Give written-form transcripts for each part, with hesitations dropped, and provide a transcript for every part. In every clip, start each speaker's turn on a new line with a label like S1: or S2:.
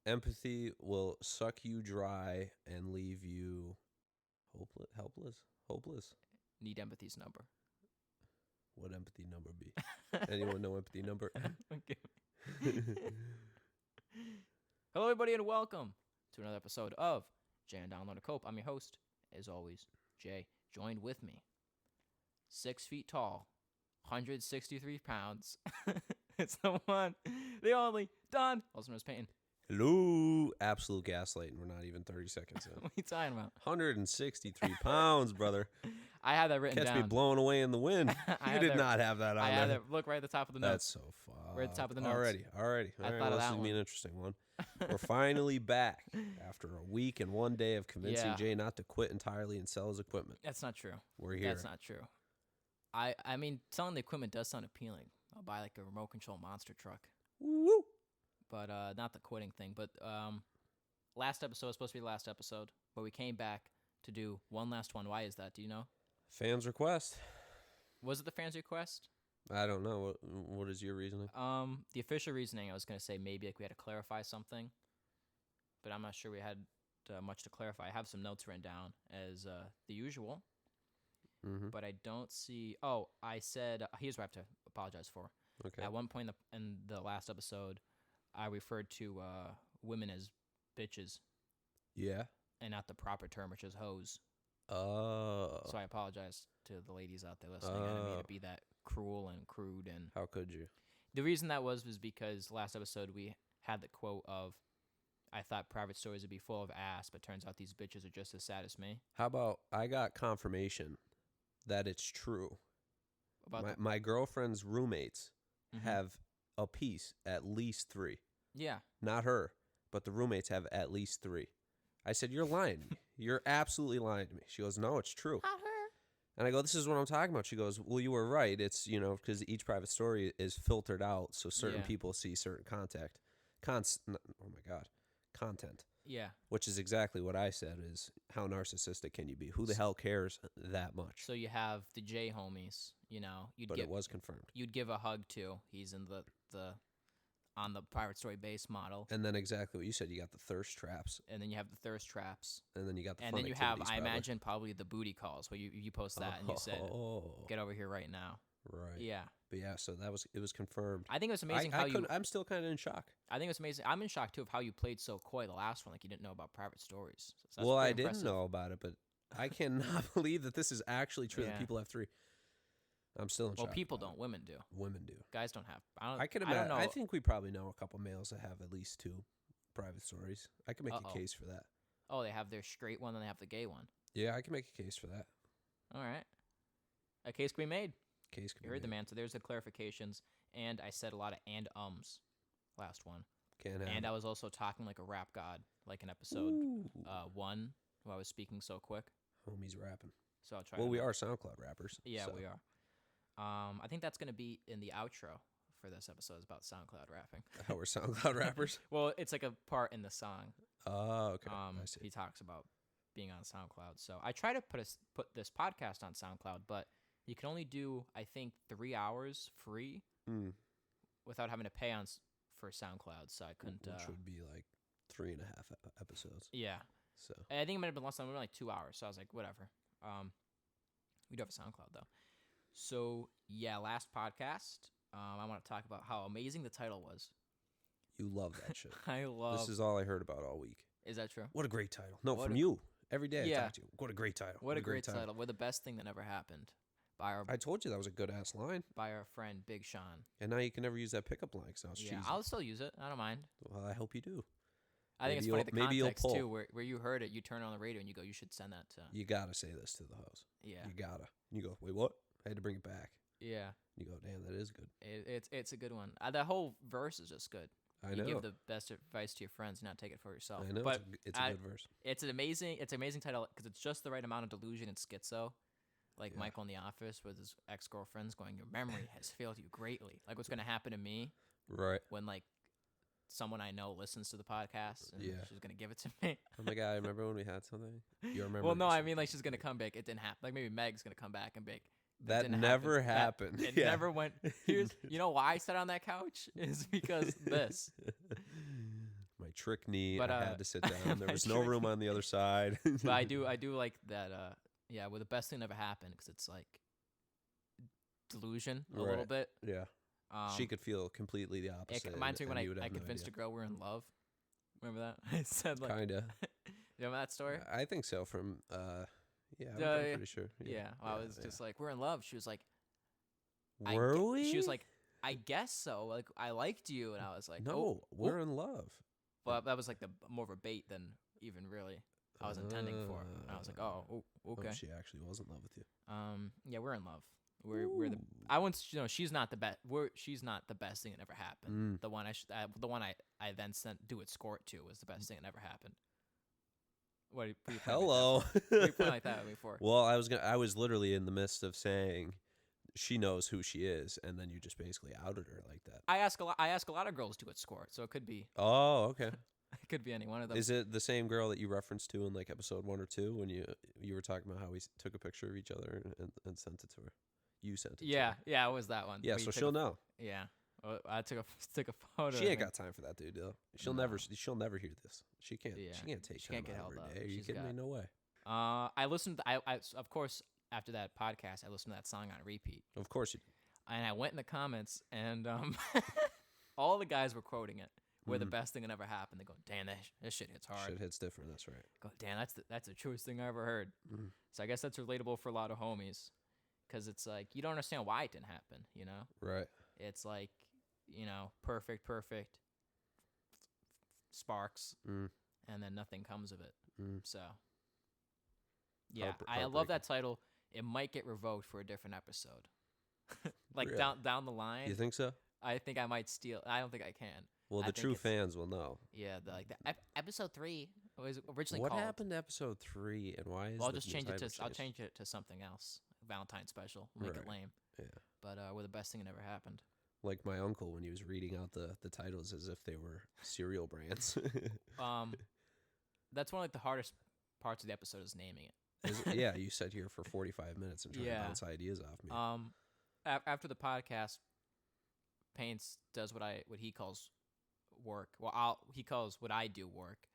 S1: Empathy will suck you dry and leave you hopeless.
S2: Need empathy's number.
S1: What empathy number be? Anyone know empathy number?
S2: Okay. Hello, everybody, and welcome to another episode of Jay and Download a Cope. I'm your host, as always, Jay. Joined with me, 6 feet tall, 163 pounds. It's the one, the only, Don. Also known as Payton.
S1: Hello. Absolute gaslighting. We're not even 30 seconds in.
S2: What are you talking about?
S1: 163 pounds, brother.
S2: I had that written
S1: Catch
S2: down.
S1: me blowing away in the wind. You did not have that on
S2: I
S1: there.
S2: had it. Look right at the top of the notes.
S1: That's so far.
S2: Right at the top of the notes.
S1: Alrighty.
S2: I
S1: All right.
S2: thought of
S1: Well, this
S2: that
S1: is going to be
S2: one.
S1: an interesting one. We're finally back after a week and 1 day of convincing
S2: Yeah.
S1: Jay not to quit entirely and sell his equipment.
S2: That's not true.
S1: We're here.
S2: That's not true. I mean, selling the equipment does sound appealing. I'll buy like a remote control monster truck.
S1: Woo!
S2: But not the quitting thing. But last episode was supposed to be the last episode, but we came back to do one last one. Why is that? Do you know?
S1: Fans request.
S2: Was it the fans' request?
S1: I don't know. What is your reasoning?
S2: The official reasoning, I was going to say maybe like we had to clarify something, but I'm not sure we had much to clarify. I have some notes written down as the usual,
S1: Mm-hmm.
S2: but I don't see. Oh, I said here's what I have to apologize for.
S1: Okay.
S2: At one point in the last episode, I referred to women as bitches
S1: Yeah.
S2: and not the proper term, which is hoes.
S1: Oh.
S2: So I apologize to the ladies out there listening. I didn't mean to be that cruel and crude. And
S1: How could you?
S2: the reason that was because last episode we had the quote of, I thought private stories would be full of ass, but turns out these bitches are just as sad as me.
S1: How about I got confirmation that it's true.
S2: About
S1: My girlfriend's roommates
S2: Mhm.
S1: have a piece at least 3.
S2: Yeah.
S1: Not her, but the roommates have at least 3. I said, you're lying to me. You're absolutely lying to me. She goes, no, it's true.
S2: Not her.
S1: And I go, this is what I'm talking about. She goes, well, you were right. It's, because each private story is filtered out, so certain
S2: Yeah.
S1: people see certain content,
S2: Yeah.
S1: which is exactly what I said is how narcissistic can you be? Who the hell cares that much?
S2: So you have the J homies,
S1: But it was confirmed.
S2: you'd give a hug to. He's in the on the private story base model.
S1: And then exactly what you said, you got the thirst traps,
S2: And then you have the thirst traps.
S1: and then you got the
S2: And
S1: fun
S2: then you have,
S1: activities,
S2: I
S1: probably.
S2: imagine, probably the booty calls where you post that and you said,
S1: Oh,
S2: get over here right now.
S1: right.
S2: Yeah.
S1: But yeah, so it was confirmed.
S2: I think it was amazing how you.
S1: I'm still kind of in shock.
S2: I think it was amazing. I'm in shock too of how you played so coy the last one, like you didn't know about private stories. So that's
S1: Well,
S2: pretty
S1: I didn't
S2: impressive.
S1: know about it, but I cannot believe that this is actually true. That
S2: Yeah.
S1: people have 3. I'm still in
S2: Well,
S1: shock.
S2: people
S1: about
S2: don't. Women do.
S1: it. Women do.
S2: Guys don't have.
S1: I could
S2: I
S1: imagine.
S2: don't know.
S1: I think we probably know a couple males that have at least 2 private stories. I can make
S2: Uh-oh.
S1: a case for that.
S2: Oh, they have their straight one, and they have the gay one.
S1: Yeah, I can make a case for that.
S2: All right. A case can be made.
S1: Case can
S2: You
S1: be
S2: heard the
S1: made.
S2: man. So there's the clarifications, and I said a lot of and ums last one,
S1: Can't have.
S2: and
S1: it.
S2: I was also talking like a rap god, like in episode
S1: Ooh.
S2: 1, where I was speaking so quick.
S1: Homies rapping.
S2: So I'll try.
S1: Well,
S2: to
S1: we
S2: not-
S1: are SoundCloud rappers.
S2: Yeah,
S1: so.
S2: we are. I think that's gonna be in the outro for this episode. Is about SoundCloud rapping.
S1: How we're SoundCloud rappers?
S2: Well, it's like a part in the song.
S1: Oh, okay. I
S2: He
S1: see.
S2: talks about being on SoundCloud. So I try to put this podcast on SoundCloud, but you can only do, I think, 3 hours free
S1: Mm.
S2: without having to pay for SoundCloud. So I couldn't.
S1: Which would be like 3.5 episodes.
S2: Yeah,
S1: So
S2: I think it might have been less than like 2 hours. So I was like, whatever. We do have a SoundCloud though. So yeah, last podcast. I want to talk about how amazing the title was.
S1: you love that shit.
S2: I love.
S1: This is all I heard about all week.
S2: Is that true?
S1: What a great title. No,
S2: What
S1: from
S2: a-
S1: you. Every day I
S2: Yeah.
S1: talk to you. What a great title.
S2: What a great title. We're the best thing that never happened. By our
S1: I told you that was a good ass line.
S2: friend Big Sean.
S1: And now you can never use that pickup line because now it's
S2: Yeah,
S1: cheesy.
S2: I'll still use it. I don't mind.
S1: Well, I hope you do.
S2: I think it's
S1: Maybe
S2: funny the
S1: maybe you'll
S2: context too,
S1: pull.
S2: where you heard it, you turn it on the radio and you go, you should send that to.
S1: You gotta say this to the host.
S2: Yeah,
S1: You gotta. You go, wait, what? I had to bring it back.
S2: yeah.
S1: You go, damn, that is good.
S2: It's a good one. The whole verse is just good.
S1: I
S2: You
S1: know.
S2: give the best advice to your friends, not take it for yourself.
S1: I know.
S2: But
S1: It's a good verse.
S2: it's an amazing title because it's just the right amount of delusion and schizo. Like
S1: Yeah.
S2: Michael in the office with his ex-girlfriends going, your memory has failed you greatly. Like what's going to happen to me
S1: Right.
S2: when like someone I know listens to the podcast and
S1: Yeah.
S2: she's going to give it to me.
S1: Oh my god, remember when we had something? You remember?
S2: Well, no, I mean like she's going to come back. It didn't happen. Like maybe Meg's going to come back and be like,
S1: that
S2: didn't
S1: never
S2: happen.
S1: happened.
S2: It
S1: Yeah.
S2: never went. You know why I sat on that couch is because this.
S1: My like trick knee.
S2: But,
S1: I had to sit down. There
S2: my
S1: was no
S2: trick-
S1: room on the other side.
S2: But I do like that. Yeah, well, the best thing that ever happened because it's like delusion a little
S1: Right.
S2: bit.
S1: Yeah. She could feel completely the
S2: It
S1: opposite.
S2: reminds me when
S1: and you would
S2: I
S1: have no
S2: convinced a
S1: idea.
S2: girl we're in love. Remember that? I said like,
S1: Kinda.
S2: you remember that story?
S1: I think so. From yeah, I'm
S2: Yeah.
S1: pretty sure.
S2: Yeah. Well, I was just like, we're in love. She was like,
S1: Were we?
S2: She was like, I guess so. Like, I liked you, and I was like,
S1: no,
S2: oh,
S1: we're in love.
S2: Well, that was like the more of a bait than even really I was intending for. And I was like, oh, okay.
S1: Oh, she actually was in love with you.
S2: Yeah, we're in love. We're the. I once, she's not the best. She's not the best thing that ever happened. The one I then sent do escort to was the best thing that ever happened. What? Are you
S1: Hello.
S2: What are you putting like that at me for?
S1: Well, I was literally in the midst of saying she knows who she is, and then you just basically outed her like that.
S2: I ask a lot of girls to escort, so it could be.
S1: Oh, okay.
S2: It could be any one of them.
S1: Is it the same girl that you referenced to in like episode 1 or 2 when you were talking about how we took a picture of each other and sent it to her? You sent it. to her.
S2: Yeah, it was that one.
S1: Yeah,
S2: where you
S1: so
S2: took
S1: she'll
S2: a-
S1: know.
S2: Yeah, well, I took a photo.
S1: She
S2: of
S1: ain't
S2: her.
S1: got time for that, dude. Though she'll
S2: No.
S1: never hear this. She can't.
S2: Yeah,
S1: She can't take.
S2: she can't
S1: time
S2: get
S1: out of
S2: held
S1: her
S2: up.
S1: day. Are you
S2: She's
S1: kidding me?
S2: got-
S1: No way.
S2: I listened. I of course after that podcast, I listened to that song on repeat,
S1: Of course you.
S2: and I went in the comments, and all the guys were quoting it. We're the best thing that ever happened. They go, damn, this shit hits hard.
S1: Shit hits different. That's right.
S2: Go, damn, that's the truest thing I ever heard. So I guess that's relatable for a lot of homies, because it's like you don't understand why it didn't happen. You know,
S1: Right.
S2: it's like perfect sparks, and then nothing comes of it. So yeah, I love that title. It might get revoked for a different episode. Like
S1: Really?
S2: down the line,
S1: You think so?
S2: I think I might steal. I don't think I can.
S1: Well,
S2: I
S1: the
S2: think
S1: true
S2: it's-
S1: fans will know.
S2: Yeah, episode 3 was originally
S1: What
S2: called.
S1: happened to episode 3, and why is
S2: Well, I'll
S1: the
S2: just change it to.
S1: title
S2: I'll
S1: changed?
S2: change it to something else. Valentine's special. Make it
S1: Right.
S2: lame.
S1: Yeah.
S2: But we're the best thing that ever happened.
S1: Like my uncle when he was reading out the titles as if they were cereal brands.
S2: That's one of like the hardest parts of the episode is naming it.
S1: Yeah, you sat here for 45 minutes and tried to
S2: Yeah.
S1: bounce ideas off me.
S2: After the podcast, Paints does what he calls work. Well, he calls what I do work.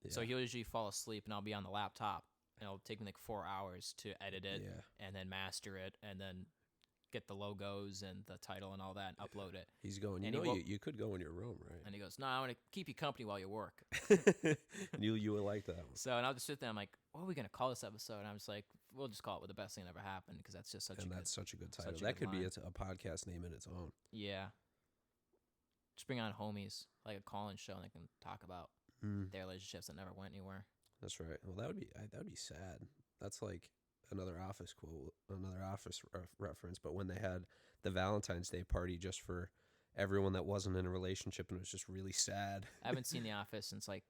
S2: So
S1: Yeah.
S2: he'll usually fall asleep, and I'll be on the laptop, and it'll take me like 4 hours to edit it,
S1: Yeah.
S2: and then master it, and then get the logos and the title and all that, and upload it.
S1: He's going, you
S2: and he
S1: know,
S2: woke-
S1: you could go in your room, right?
S2: And he goes, "No, I want to keep you company while you work."
S1: You would like that one.
S2: So, and I'll just sit there. I'm like, "What are we gonna call this episode?" And I'm just like, "We'll just call it with the best thing that ever happened," because that's just such
S1: And
S2: a
S1: that's such a good title.
S2: such a
S1: That
S2: good
S1: could be
S2: line.
S1: a podcast name in its own.
S2: Yeah. Just bring on homies, like a call-in show, and they can talk about their relationships that never went anywhere.
S1: That's right. Well, that would be sad. That's like another Office quote, another Office reference. But when they had the Valentine's Day party just for everyone that wasn't in a relationship, and it was just really sad.
S2: I haven't seen The Office since like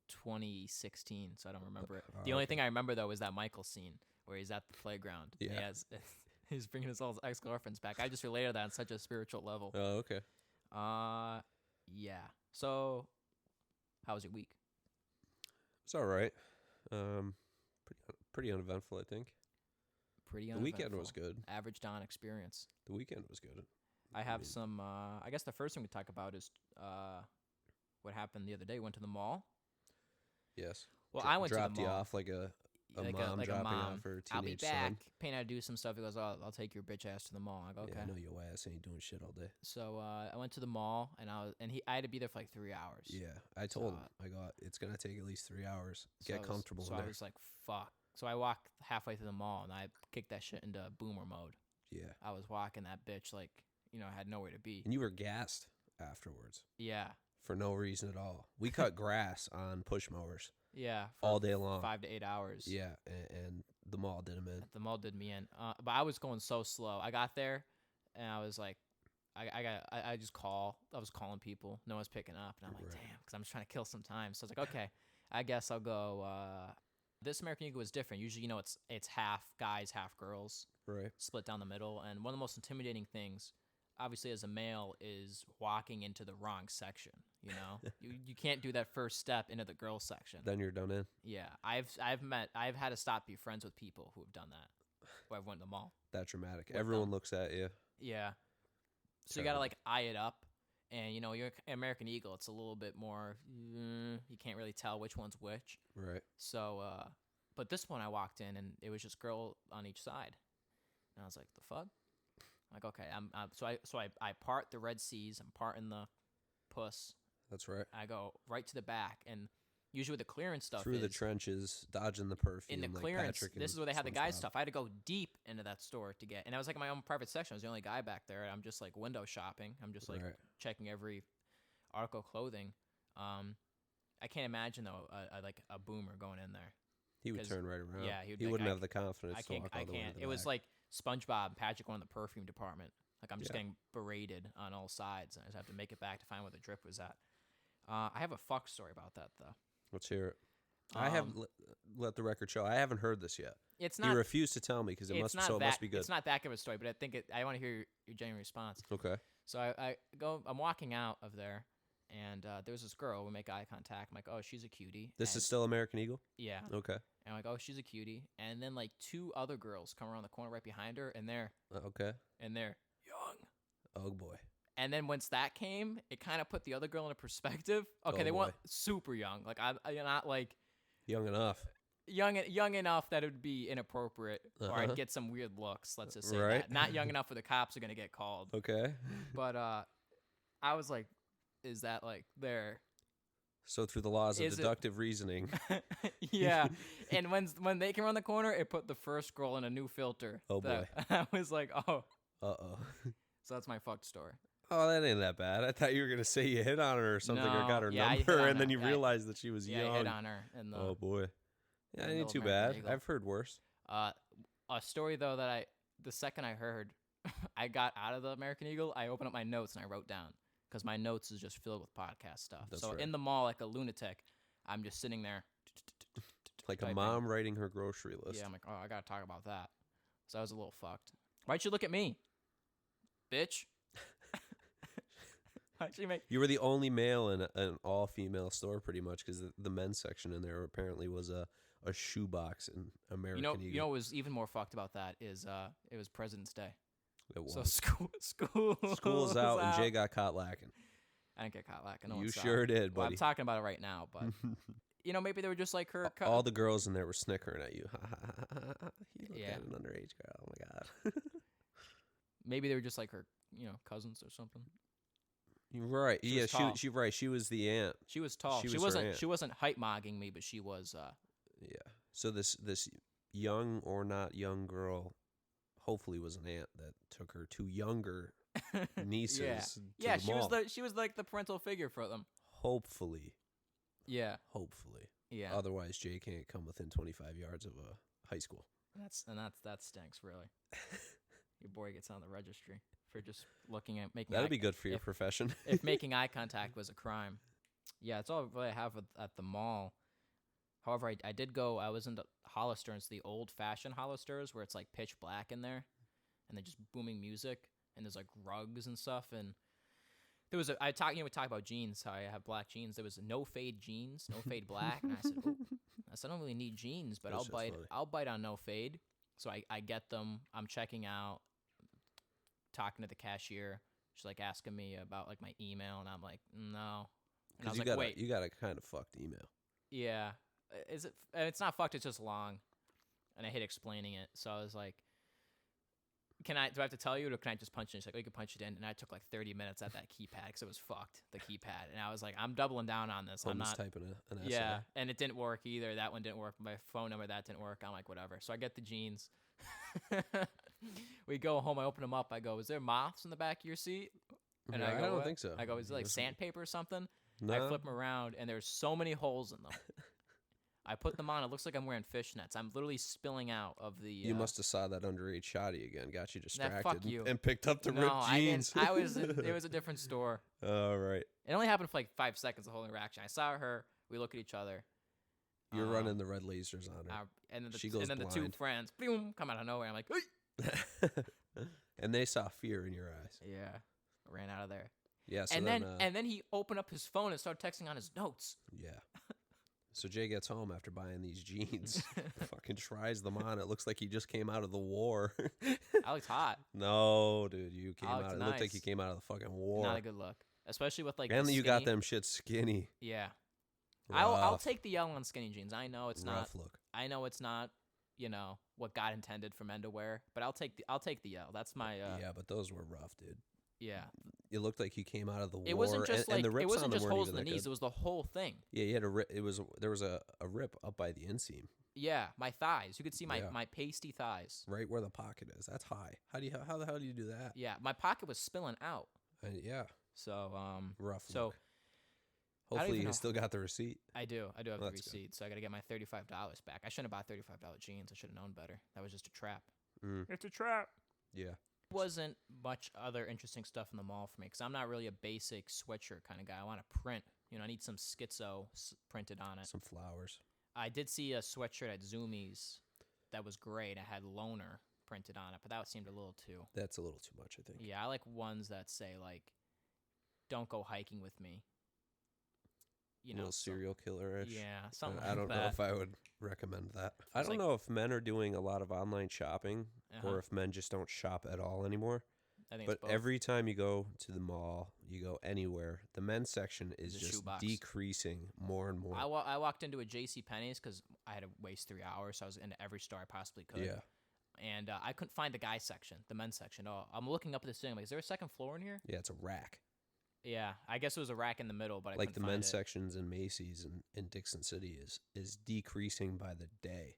S2: 2016, so I don't remember it.
S1: Oh,
S2: The only
S1: okay.
S2: thing I remember though is that Michael scene where he's at the playground. And
S1: Yeah.
S2: he's bringing his old ex-girlfriends back. I just related that on such a spiritual level.
S1: Oh, okay.
S2: Yeah. So, how was your week?
S1: It's all right. Pretty uneventful, I think.
S2: Pretty.
S1: The weekend was
S2: uneventful.
S1: good.
S2: Average Dawn experience.
S1: The weekend was good.
S2: I have
S1: mean-
S2: some. I guess the first thing we talk about is what happened the other day. Went to the mall.
S1: Yes.
S2: Well,
S1: Dro-
S2: I went to the
S1: dropped you
S2: mall.
S1: off like a
S2: like
S1: mom
S2: like
S1: dropping
S2: a mom.
S1: off her
S2: I'll be
S1: teenage
S2: back.
S1: son.
S2: Payne had to do some stuff. He goes, "Oh, I'll take your bitch ass to the mall." I go, "Okay."
S1: Yeah, I know your ass ain't doing shit all day.
S2: So I went to the mall, and I had to be there for like 3 hours.
S1: Yeah, I told
S2: So,
S1: him. I go, it's gonna take at least 3 hours.
S2: So
S1: Get
S2: I was-
S1: comfortable
S2: So
S1: in
S2: I
S1: there.
S2: was like, "Fuck." So I walked halfway through the mall, and I kicked that shit into boomer mode.
S1: Yeah,
S2: I was walking that bitch like I had nowhere to be.
S1: and you were gassed afterwards
S2: Yeah,
S1: for no reason at all. We cut grass on push mowers
S2: yeah. For
S1: all day long.
S2: 5 to 8 hours.
S1: Yeah, and the mall did them in.
S2: The mall did me in. But I was going so slow. I got there, and I was like, I was calling people. No one's picking up, and I'm like,
S1: Right.
S2: damn, because I'm just trying to kill some time. So I was like, okay, I guess I'll go. This American Eagle was different. Usually, it's half guys, half girls,
S1: Right.
S2: split down the middle. And one of the most intimidating things, obviously, as a male, is walking into the wrong section. You can't do that first step into the girls section.
S1: Then you're done in.
S2: Yeah, I've had to stop be friends with people who have done that. Who I've went to the mall.
S1: That dramatic.
S2: With
S1: Everyone
S2: them.
S1: looks at you.
S2: Yeah. So you gotta like eye it up, And you're American Eagle. It's a little bit more. You can't really tell which one's which.
S1: Right.
S2: So, but this one I walked in and it was just girl on each side, and I was like, the fuck. Like, okay, I part the Red Seas. I'm parting the puss.
S1: That's right.
S2: I go right to the back, and usually the clearance stuff
S1: Through the
S2: is
S1: trenches, dodging the perfume.
S2: in the
S1: like
S2: clearance.
S1: Patrick
S2: This
S1: and
S2: is where they had the guys
S1: SpongeBob.
S2: stuff. I had to go deep into that store to get, and I was like in my own private section. I was the only guy back there. I'm just like window shopping. I'm just like
S1: Right.
S2: checking every article of clothing. I can't imagine though, like a boomer going in there.
S1: He would
S2: 'Cause,
S1: turn right around.
S2: yeah,
S1: he
S2: like,
S1: wouldn't have the confidence to walk all
S2: I
S1: the way to
S2: can't.
S1: the
S2: It was
S1: back.
S2: like SpongeBob and Patrick going in the perfume department. Like I'm just
S1: Yeah.
S2: getting berated on all sides, and I just have to make it back to find where the drip was at. I have a fuck story about that though.
S1: Let's hear it. I have let the record show. I haven't heard this yet.
S2: It's
S1: He
S2: not.
S1: refused to tell me because it
S2: It's
S1: must.
S2: not
S1: So it
S2: that.
S1: must be good.
S2: It's not that good of a story, but I think I want to hear your genuine response.
S1: Okay.
S2: So I go. I'm walking out of there, and there's this girl. We make eye contact. I'm like, oh, she's a cutie.
S1: This
S2: and,
S1: is still American Eagle.
S2: yeah.
S1: Okay.
S2: And I'm like, oh, she's a cutie. And then like two other girls come around the corner right behind her, and they're
S1: Okay.
S2: young.
S1: Oh boy.
S2: And then once that came, it kind of put the other girl into perspective. Okay,
S1: Oh,
S2: they
S1: boy.
S2: weren't super young. Like I'm not like
S1: Young enough.
S2: young enough that it would be inappropriate, or
S1: Uh-huh.
S2: I'd get some weird looks. Let's just say
S1: Right.
S2: that. Not young enough where the cops are gonna get called.
S1: Okay.
S2: But I was like, is that like their
S1: So through the laws of
S2: Is it-
S1: deductive reasoning.
S2: yeah. And when they came around the corner, it put the first girl in a new filter.
S1: Oh,
S2: that- I was like, oh,
S1: Uh-oh.
S2: so that's my fucked story.
S1: Oh, that ain't that bad. I thought you were gonna say you hit on her or something, or
S2: No,
S1: got her
S2: yeah, I hit
S1: number,
S2: on
S1: and then
S2: her.
S1: you
S2: Yeah,
S1: realized that she was
S2: Yeah,
S1: young.
S2: I hit on her in the
S1: Oh boy. Yeah,
S2: in the
S1: ain't
S2: middle
S1: too
S2: of American
S1: bad.
S2: Eagle.
S1: I've heard worse.
S2: A story though that the second I heard, I got out of the American Eagle, I opened up my notes and I wrote down because my notes is just filled with podcast stuff.
S1: That's
S2: so
S1: right.
S2: in the mall like a lunatic, I'm just sitting there.
S1: Like a
S2: typing.
S1: mom writing her grocery list.
S2: Yeah, I'm like, oh, I gotta talk about that. So I was a little fucked. Why'd you look at me, bitch? Why'd you make?
S1: You were the only male in an all-female store, pretty much, because the men's section in there apparently was a shoebox in American Eagle.
S2: You know what was even more fucked about that is it was President's Day.
S1: It was.
S2: So school's
S1: out, and Jay got caught lacking.
S2: I didn't get caught lacking. No
S1: You
S2: one saw
S1: sure
S2: it.
S1: did,
S2: Well, I'm
S1: buddy.
S2: talking about it right now, but maybe they were just like her.
S1: All the girls in there were snickering at you. He looked
S2: Yeah.
S1: at an underage girl. Oh my god.
S2: Maybe they were just like her, cousins or something.
S1: You're right.
S2: She was
S1: Yeah,
S2: tall.
S1: she right. She was the aunt.
S2: She was tall.
S1: She
S2: She,
S1: was her
S2: wasn't.
S1: aunt.
S2: She wasn't hype mogging me, but she was.
S1: Yeah. So this young or not young girl, hopefully was an aunt that took her two younger nieces.
S2: Yeah.
S1: To
S2: Yeah,
S1: the
S2: she was
S1: mall.
S2: she was like the parental figure for them.
S1: Hopefully.
S2: Yeah.
S1: Hopefully.
S2: Yeah.
S1: Otherwise, Jay can't come within 25 yards of a high school.
S2: That stinks really. Your boy gets on the registry for just looking at making.
S1: That'd be good for your profession.
S2: if making eye contact was a crime. Yeah, it's all really I have at the mall. However, I did go. I was in the Hollister. It's the old-fashioned Hollisters where it's like pitch black in there, and they're just booming music, and there's like rugs and stuff. And there was we talk about jeans. How I have black jeans. There was no fade jeans, no fade black, and I said, "Ooh." I said, I don't really need jeans, but
S1: That's
S2: I'll
S1: just
S2: bite.
S1: funny.
S2: I'll bite on no fade. So I get them. I'm checking out, talking to the cashier. She's like asking me about like my email, and I'm like, no. And I was
S1: you
S2: like,
S1: got
S2: wait,
S1: you got a kind of fucked email.
S2: yeah. Is it? It's not fucked. It's just long. And I hate explaining it. So I was like, do I have to tell you, or can I just punch it in? She's like, oh, you can punch it in. And I took like 30 minutes at that keypad because it was fucked, the keypad. And I was like, I'm doubling down on this. I'm
S1: Almost
S2: not.
S1: typing an essay.
S2: Yeah, and it didn't work either. That one didn't work. My phone number, that didn't work. I'm like, whatever. So I get the jeans. We go home. I open them up. I go, is there moths in the back of your seat? And
S1: Yeah,
S2: I
S1: I
S2: go,
S1: don't
S2: "What?"
S1: think so.
S2: I go, is it like
S1: Listen.
S2: sandpaper or something?
S1: No.
S2: I flip them around, and there's so many holes in them. I put them on. It looks like I'm wearing fishnets. I'm literally spilling out of the.
S1: You must have saw that underage shoddy again. Got you distracted.
S2: fuck you.
S1: And picked up the
S2: no,
S1: ripped jeans.
S2: I didn't. It was a different store.
S1: All right.
S2: It only happened for like 5 seconds. The whole interaction. I saw her. We look at each other.
S1: You're running the red lasers on her.
S2: And then
S1: She goes
S2: the two
S1: blind.
S2: friends, boom, come out of nowhere. I'm like, "Hey!"
S1: And they saw fear in your eyes.
S2: Yeah, ran out of there.
S1: Yeah. So
S2: and
S1: then,
S2: then he opened up his phone and started texting on his notes.
S1: yeah. So Jay gets home after buying these jeans. Fucking tries them on. It looks like he just came out of the war.
S2: I looked hot.
S1: No, dude, you came
S2: I
S1: out.
S2: looked
S1: It looked like
S2: nice.
S1: you came out of the fucking war.
S2: Not a good look. especially with like
S1: And
S2: the
S1: you
S2: skinny.
S1: got them shit skinny.
S2: Yeah, I'll
S1: Rough.
S2: take the yell on skinny jeans. I know it's not.
S1: Rough look.
S2: I know it's not. What God intended for men to wear, but I'll take the yell. That's my
S1: Yeah, but those were rough, dude.
S2: yeah.
S1: It looked like you came out of the war.
S2: It wasn't just
S1: and the rips
S2: it wasn't
S1: on them
S2: just
S1: weren't
S2: holes
S1: even
S2: in the
S1: that
S2: knees.
S1: good.
S2: It was the whole thing.
S1: Yeah, you had a rip. There was a rip up by the inseam,
S2: Yeah, my thighs. You could see my
S1: Yeah.
S2: my pasty thighs.
S1: right where the pocket is. That's high. How the hell do you do that?
S2: Yeah, my pocket was spilling out.
S1: Yeah,
S2: So
S1: rough.
S2: so
S1: look.
S2: I don't
S1: Hopefully
S2: even
S1: you
S2: know.
S1: still got the receipt.
S2: I do have the
S1: That's good.
S2: receipt. So I got to get my $35 back. I shouldn't have bought $35 jeans. I should have known better. That was just a trap.
S1: It's a trap. Yeah.
S2: Wasn't much other interesting stuff in the mall for me because I'm not really a basic sweatshirt kind of guy. I want to print. I need some schizo printed on it.
S1: Some flowers.
S2: I did see a sweatshirt at Zoomies that was great. It had Loner printed on it, but that seemed a little too.
S1: That's a little too much, I think.
S2: Yeah, I like ones that say like, "Don't go hiking with me."
S1: A little serial killer-ish.
S2: Yeah, something
S1: I
S2: like
S1: don't know
S2: that.
S1: if I would recommend that. I
S2: It's
S1: don't
S2: like-
S1: know if men are doing a lot of online shopping
S2: Uh-huh.
S1: or if men just don't shop at all anymore.
S2: I think
S1: But
S2: it's both.
S1: every time you go to the mall, you go anywhere, the men's section is
S2: There's a
S1: just
S2: shoebox.
S1: decreasing more and more.
S2: I walked into a J.C. Penney's because I had to waste 3 hours, so I was into every store I possibly could.
S1: Yeah.
S2: And I couldn't find the guy section, the men's section. Oh, I'm looking up at this thing. I'm like, is there a second floor in here?
S1: Yeah, it's a rack.
S2: Yeah, I guess it was a rack in the middle, but I
S1: Like the
S2: couldn't find
S1: men's
S2: it.
S1: sections in Macy's and in Dixon City is decreasing by the day.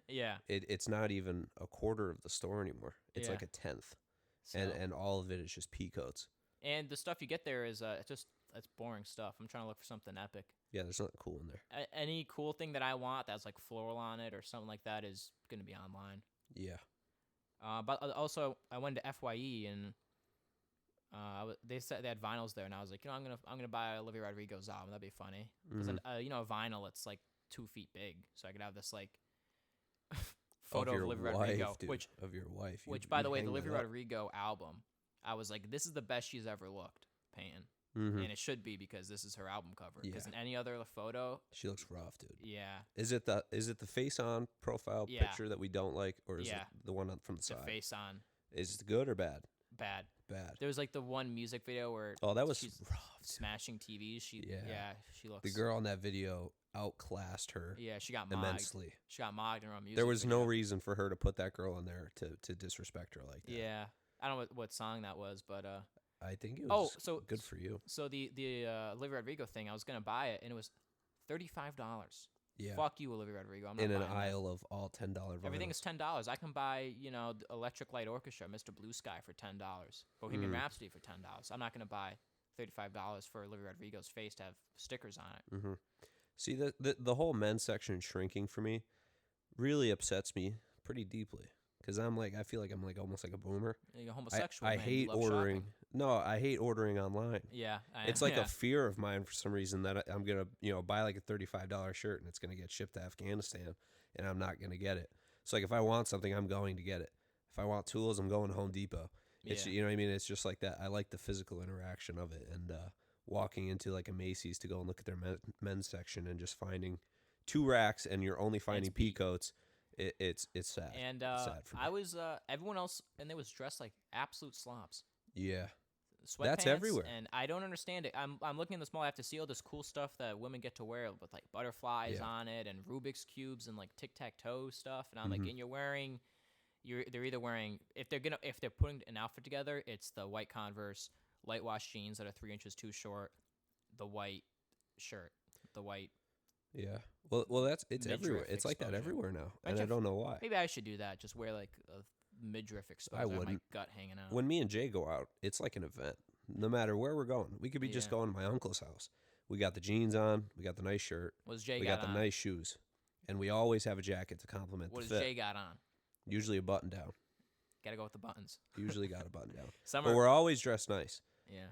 S2: Yeah.
S1: It's not even a quarter of the store anymore. It's
S2: Yeah.
S1: like a tenth.
S2: So,
S1: And all of it is just pea coats.
S2: and the stuff you get there is it's boring stuff. I'm trying to look for something epic.
S1: Yeah, there's nothing cool in there.
S2: Any cool thing that I want that's like floral on it or something like that is going to be online.
S1: Yeah.
S2: But also I went to FYE and they said they had vinyls there, and I was like, I'm gonna buy Olivia Rodrigo's album. That'd be funny. Because
S1: Mhm.
S2: a vinyl, it's like 2 feet big, so I could have this like photo
S1: of
S2: of
S1: your
S2: Olivia
S1: wife,
S2: Rodrigo,
S1: dude. Of your wife.
S2: which by the way, the Olivia Rodrigo album, I was like, this is the best she's ever looked, Peyton,
S1: Mm-hmm.
S2: and it should be because this is her album cover. Because
S1: Yeah.
S2: in any other photo,
S1: She looks rough, dude.
S2: yeah,
S1: Is it the face on profile
S2: Yeah.
S1: picture that we don't like, or is
S2: Yeah.
S1: it the one from the
S2: the
S1: side?
S2: face on
S1: Is it good or bad?
S2: bad.
S1: Bad.
S2: There was like the one music video where
S1: Oh, that was
S2: she's
S1: rough. dude.
S2: smashing TVs.
S1: Yeah.
S2: She looks.
S1: The girl in that video outclassed her
S2: Yeah, she got mogged.
S1: immensely.
S2: She got mogged in her own music.
S1: There was
S2: video.
S1: no reason for her to put that girl in there to disrespect her like that.
S2: Yeah, I don't know what song that was, but
S1: I think it
S2: Oh,
S1: was
S2: so-
S1: good for you.
S2: so the Olivia Rodrigo thing, I was gonna buy it, and it was $35.
S1: Yeah.
S2: Fuck you, Olivia Rodrigo. I'm not
S1: In an
S2: buying that.
S1: aisle of all $10 vinyls.
S2: Everything is $10. I can buy, the Electric Light Orchestra, Mr. Blue Sky for $10, Bohemian
S1: Mm.
S2: Rhapsody for $10. I'm not gonna buy $35 for Olivia Rodrigo's face to have stickers on it.
S1: Mm-hmm. See, the whole men's section shrinking for me really upsets me pretty deeply because I feel like I'm like almost like a boomer.
S2: You're homosexual.
S1: I
S2: man. You
S1: hate
S2: love
S1: ordering.
S2: shopping.
S1: No, I hate ordering online.
S2: Yeah,
S1: It's like
S2: yeah.
S1: a fear of mine for some reason that I'm gonna buy like a $35 shirt and it's gonna get shipped to Afghanistan and I'm not gonna get it. So like if I want something, I'm going to get it. If I want tools, I'm going to Home Depot. It's
S2: Yeah.
S1: you know what I mean. It's just like that. I like the physical interaction of it and walking into like a Macy's to go and look at their men's section and just finding 2 racks and you're only finding pea
S2: beat.
S1: coats. It's sad.
S2: And
S1: It's sad for me.
S2: I was everyone else, and they was dressed like absolute slobs.
S1: Yeah.
S2: Sweatpants,
S1: That's everywhere.
S2: and I don't understand it. I'm looking in the mall. I have to see all this cool stuff that women get to wear with like butterflies
S1: Yeah.
S2: on it and Rubik's cubes and like tic-tac-toe stuff. And I'm like,
S1: Mhm.
S2: and they're either wearing if they're putting an outfit together, it's the white Converse, light wash jeans that are 3 inches too short, the white shirt, the white.
S1: Yeah. Well, it's
S2: Midriff
S1: everywhere. It's like that
S2: exposure.
S1: everywhere now, and I
S2: Midriff-
S1: don't know why.
S2: Maybe I should do that. Just wear like a midriff exposure. Have my
S1: wouldn't.
S2: gut hanging out.
S1: When me and Jay go out, it's like an event. No matter where we're going, we could be just
S2: Yeah.
S1: going to my uncle's house. We got the jeans on, we got the nice shirt,
S2: Was Jay
S1: we
S2: got
S1: got the
S2: on?
S1: nice shoes, and we always have a jacket to complement
S2: What
S1: the
S2: does
S1: fit.
S2: Jay got on?
S1: Usually a button down.
S2: Gotta go with the buttons.
S1: Usually got a button down.
S2: Summer.
S1: But we're always dressed nice.
S2: Yeah.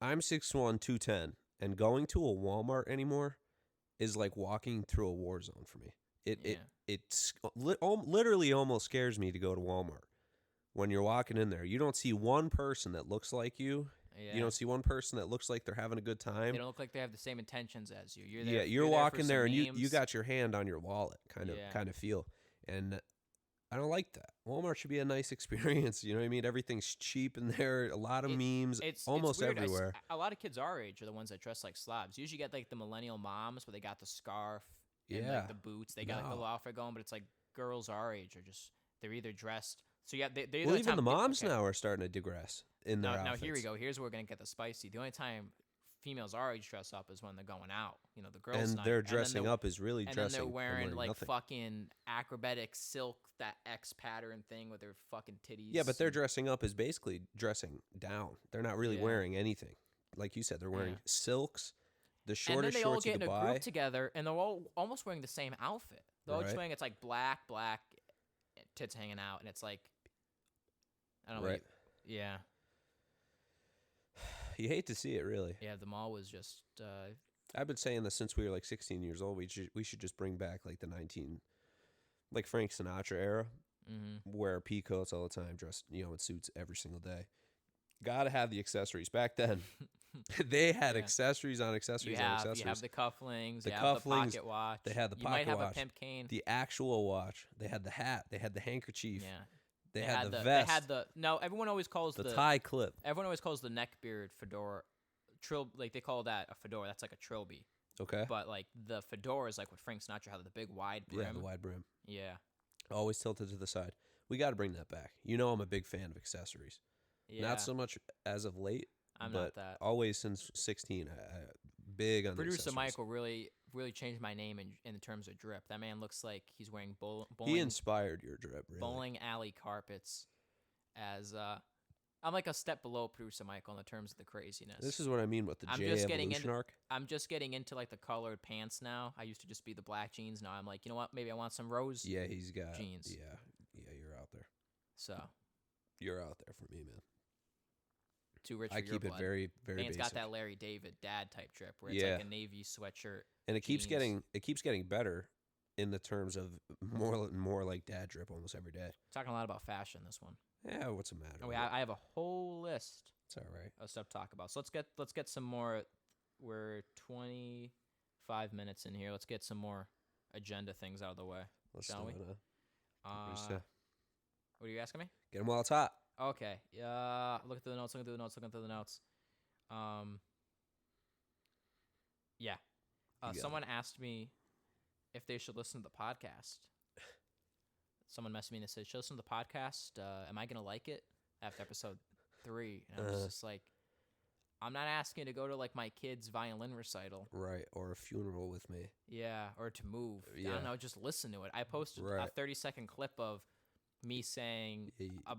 S1: I'm 6'1", 210, and going to a Walmart anymore is like walking through a war zone for me. It's literally almost scares me to go to Walmart. When you're walking in there, you don't see one person that looks like you.
S2: Yeah.
S1: You don't see one person that looks like they're having a good time.
S2: They don't look like they have the same intentions as you. You're
S1: Yeah,
S2: there,
S1: you're
S2: there
S1: walking
S2: for
S1: there
S2: some
S1: and you
S2: memes.
S1: got your hand on your wallet, kind
S2: Yeah.
S1: of feel. And I don't like that. Walmart should be a nice experience. You know what I mean? Everything's cheap in there. A lot of memes, almost
S2: weird.
S1: everywhere.
S2: A lot of kids our age are the ones that dress like slobs. You usually get like the millennial moms where they got the scarf and
S1: Yeah.
S2: like the boots. They got like the little outfit going, but it's like girls our age are just they're either dressed. So yeah, they
S1: Well, even the moms now are starting to digress in their outfits.
S2: Now here we go. Here's where we're gonna get the spicy. The only time females our age dress up is when they're going out. You know, the girls'
S1: And
S2: night.
S1: their dressing up is really
S2: and
S1: dressing.
S2: then they're wearing like
S1: nothing.
S2: fucking acrobatic silk, that X pattern thing with their fucking titties.
S1: Yeah, but their dressing up is basically dressing down. They're not really wearing anything. Like you said, they're wearing silks, the shortest
S2: and then they all
S1: shorts you
S2: get
S1: could
S2: in a
S1: buy.
S2: group together, and they're all almost wearing the same outfit. They're all just wearing it's like black, tits hanging out, and it's like I don't know.
S1: Right.
S2: Yeah.
S1: You hate to see it, really.
S2: Yeah, the mall was just.
S1: I've been saying this since we were like 16 years old. We should just bring back like like Frank Sinatra era, wear pea coats all the time, dress in suits every single day. Gotta have the accessories. Back then, they had accessories on accessories on accessories.
S2: You have the cufflinks,
S1: the
S2: have the pocket watch.
S1: They had the
S2: you
S1: pocket watch.
S2: You might have a pimp cane.
S1: The actual watch. They had the hat. They had the handkerchief.
S2: Yeah.
S1: They had the
S2: They
S1: vest.
S2: had everyone always calls
S1: the tie clip.
S2: Everyone always calls the neckbeard fedora, like they call that a fedora. That's like a trilby.
S1: Okay.
S2: But like the fedora is like what Frank Sinatra had, the big wide brim.
S1: Yeah, the wide brim.
S2: Yeah.
S1: Always tilted to the side. We got to bring that back. I'm a big fan of accessories.
S2: Yeah.
S1: Not so much as of late.
S2: I'm
S1: but
S2: not that.
S1: Always since 16. Big on
S2: Producer
S1: the accessories.
S2: Michael really changed my name in terms of drip. That man looks like he's wearing bowling.
S1: He inspired your drip, really.
S2: Bowling alley carpets. As I'm like a step below Producer Michael in the terms of the craziness.
S1: This is what I mean with the J evolution arc.
S2: I'm just getting into like the colored pants now. I used to just be the black jeans. Now I'm like, you know what? Maybe I want some rose.
S1: Yeah, he's got
S2: jeans.
S1: Yeah, you're out there.
S2: So
S1: you're out there for me, man.
S2: Too rich.
S1: I
S2: for
S1: keep
S2: your
S1: it
S2: blood.
S1: very, very.
S2: Man's
S1: basic.
S2: got that Larry David dad type drip where it's like a navy sweatshirt.
S1: And it keeps
S2: jeans.
S1: getting better in the terms of more like dad drip almost every day.
S2: Talking a lot about fashion this one.
S1: Yeah, what's the matter?
S2: Oh, I have a whole list.
S1: It's all right.
S2: Of stuff to talk about. So let's get some more. We're 25 minutes in here. Let's get some more agenda things out of the way. Shall we? What are you asking me?
S1: Get them while it's hot.
S2: Okay. Yeah. Looking through the notes. Yeah. Someone asked me if they should listen to the podcast. Someone messaged me and said, "Should I listen to the podcast? Am I gonna like it after episode 3?" And I was just like, "I'm not asking to go to like my kid's violin recital,
S1: right? Or a funeral with me,
S2: yeah, or to move.
S1: Yeah.
S2: I don't know. Just listen to it." I posted a 30-second clip of me saying